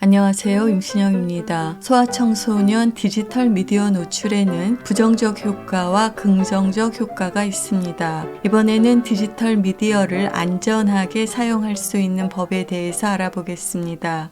안녕하세요. 임신영입니다. 소아청소년 디지털 미디어 노출에는 부정적 효과와 긍정적 효과가 있습니다. 이번에는 디지털 미디어를 안전하게 사용할 수 있는 법에 대해서 알아보겠습니다.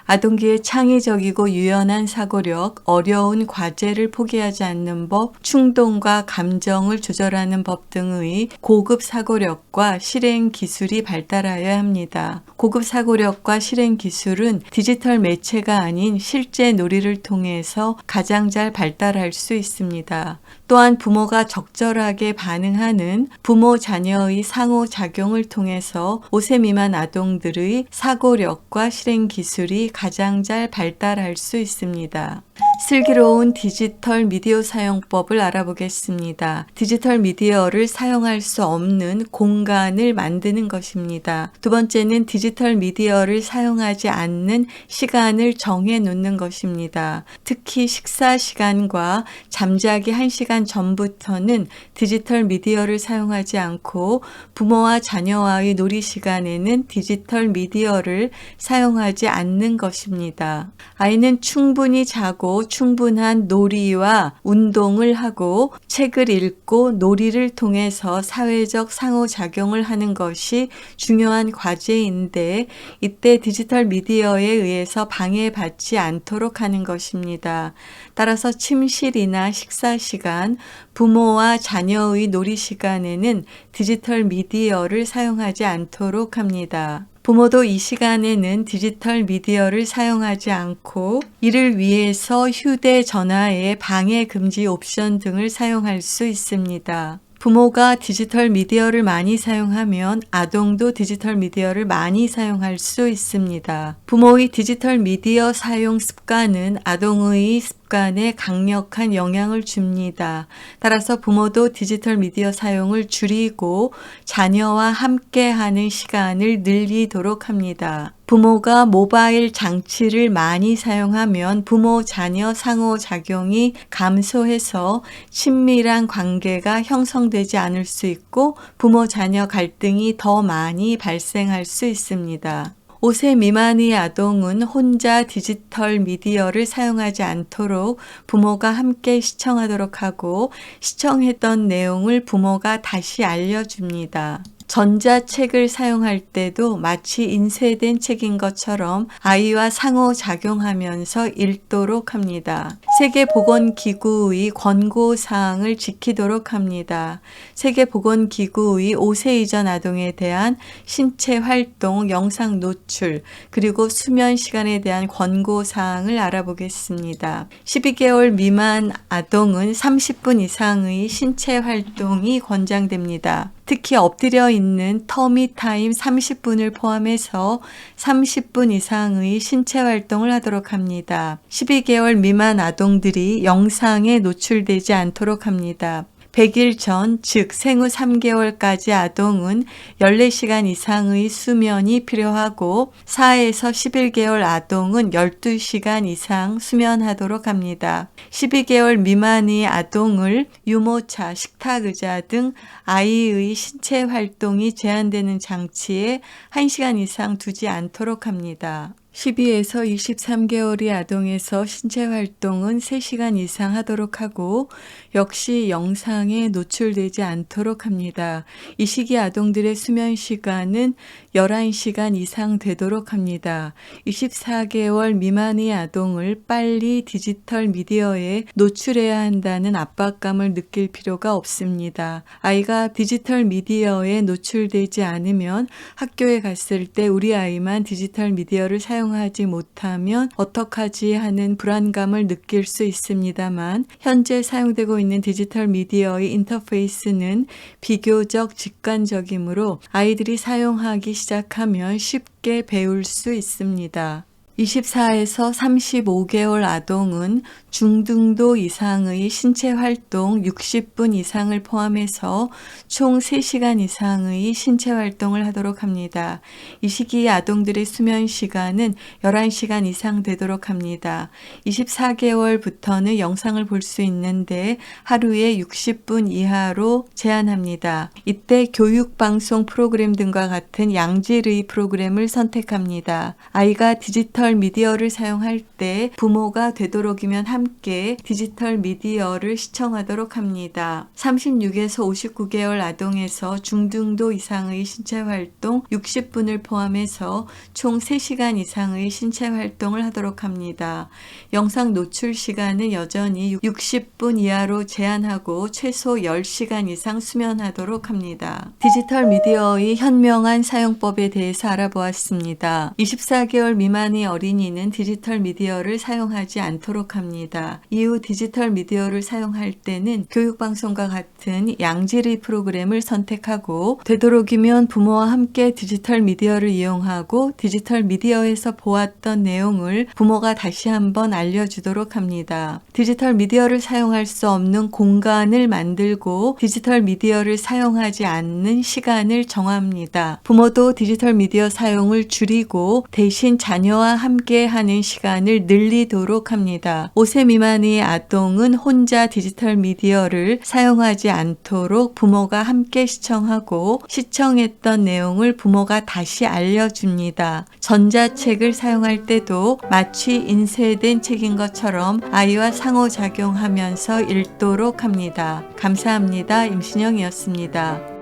아동기의 창의적이고 유연한 사고력, 어려운 과제를 포기하지 않는 법, 충동과 감정을 조절하는 법 등의 고급 사고력과 실행 기술이 발달하여야 합니다. 고급 사고력과 실행 기술은 디지털 매체가 아닌 실제 놀이를 통해서 가장 잘 발달할 수 있습니다. 또한 부모가 적절하게 반응하는 부모 자녀의 상호작용을 통해서 5세 미만 아동들의 사고력과 실행 기술이 가장 잘 발달할 수 있습니다. 슬기로운 디지털 미디어 사용법을 알아보겠습니다. 디지털 미디어를 사용할 수 없는 공간을 만드는 것입니다. 두 번째는 디지털 미디어를 사용하지 않는 시간을 정해 놓는 것입니다. 특히 식사 시간과 잠자기 1시간 전부터는 디지털 미디어를 사용하지 않고 부모와 자녀와의 놀이 시간에는 디지털 미디어를 사용하지 않는 것입니다. 아이는 충분히 자고 충분한 놀이와 운동을 하고 책을 읽고 놀이를 통해서 사회적 상호작용을 하는 것이 중요한 과제인데 이때 디지털 미디어에 의해서 방해받지 않도록 하는 것입니다. 따라서 침실이나 식사 시간, 부모와 자녀의 놀이 시간에는 디지털 미디어를 사용하지 않도록 합니다. 부모도 이 시간에는 디지털 미디어를 사용하지 않고 이를 위해서 휴대전화의 방해 금지 옵션 등을 사용할 수 있습니다. 부모가 디지털 미디어를 많이 사용하면 아동도 디지털 미디어를 많이 사용할 수 있습니다. 부모의 디지털 미디어 사용 습관은 아동의 습관에 강력한 영향을 줍니다. 따라서 부모도 디지털 미디어 사용을 줄이고 자녀와 함께하는 시간을 늘리도록 합니다. 부모가 모바일 장치를 많이 사용하면 부모 자녀 상호작용이 감소해서 친밀한 관계가 형성되지 않을 수 있고 부모 자녀 갈등이 더 많이 발생할 수 있습니다. 5세 미만의 아동은 혼자 디지털 미디어를 사용하지 않도록 부모가 함께 시청하도록 하고 시청했던 내용을 부모가 다시 알려줍니다. 전자책을 사용할 때도 마치 인쇄된 책인 것처럼 아이와 상호작용하면서 읽도록 합니다. 세계보건기구의 권고사항을 지키도록 합니다. 세계보건기구의 5세 이전 아동에 대한 신체 활동, 영상 노출, 그리고 수면 시간에 대한 권고사항을 알아보겠습니다. 12개월 미만 아동은 30분 이상의 신체 활동이 권장됩니다. 특히 엎드려 있는 터미 타임 30분을 포함해서 30분 이상의 신체 활동을 하도록 합니다. 12개월 미만 아동들이 영상에 노출되지 않도록 합니다. 100일 전, 즉 생후 3개월까지 아동은 14시간 이상의 수면이 필요하고 4에서 11개월 아동은 12시간 이상 수면하도록 합니다. 12개월 미만의 아동을 유모차, 식탁의자 등 아이의 신체 활동이 제한되는 장치에 1시간 이상 두지 않도록 합니다. 12에서 23개월의 아동에서 신체 활동은 3시간 이상 하도록 하고 역시 영상에 노출되지 않도록 합니다. 이 시기 아동들의 수면 시간은 11시간 이상 되도록 합니다. 24개월 미만의 아동을 빨리 디지털 미디어에 노출해야 한다는 압박감을 느낄 필요가 없습니다. 아이가 디지털 미디어에 노출되지 않으면 학교에 갔을 때 우리 아이만 디지털 미디어를 사용하지 못하면 어떡하지 하는 불안감을 느낄 수 있습니다만 현재 사용되고 있는 디지털 미디어의 인터페이스는 비교적 직관적이므로 아이들이 사용하기 시작하면 쉽게 배울 수 있습니다. 24에서 35개월 아동은 중등도 이상의 신체 활동 60분 이상을 포함해서 총 3시간 이상의 신체 활동을 하도록 합니다. 이 시기 아동들의 수면 시간은 11시간 이상 되도록 합니다. 24개월부터는 영상을 볼 수 있는데 하루에 60분 이하로 제한합니다. 이때 교육방송 프로그램 등과 같은 양질의 프로그램을 선택합니다. 아이가 디지털 디지털 미디어를 사용할 때 부모가 되도록이면 함께 디지털 미디어를 시청하도록 합니다. 36에서 59개월 아동에서 중등도 이상의 신체 활동 60분을 포함해서 총 3시간 이상의 신체 활동을 하도록 합니다. 영상 노출 시간은 여전히 60분 이하로 제한하고 최소 10시간 이상 수면하도록 합니다. 디지털 미디어의 현명한 사용법에 대해서 알아보았습니다. 24개월 미만의 어린이는 디지털 미디어를 사용하지 않도록 합니다. 이후 디지털 미디어를 사용할 때는 교육방송과 같은 양질의 프로그램을 선택하고 되도록이면 부모와 함께 디지털 미디어를 이용하고 디지털 미디어에서 보았던 내용을 부모가 다시 한번 알려주도록 합니다. 디지털 미디어를 사용할 수 없는 공간을 만들고 디지털 미디어를 사용하지 않는 시간을 정합니다. 부모도 디지털 미디어 사용을 줄이고 대신 자녀와 함께 하는 시간을 늘리도록 합니다. 5세 미만의 아동은 혼자 디지털 미디어를 사용하지 않도록 부모가 함께 시청하고 시청했던 내용을 부모가 다시 알려줍니다. 전자책을 사용할 때도 마치 인쇄된 책인 것처럼 아이와 상호작용하면서 읽도록 합니다. 감사합니다. 임신영이었습니다.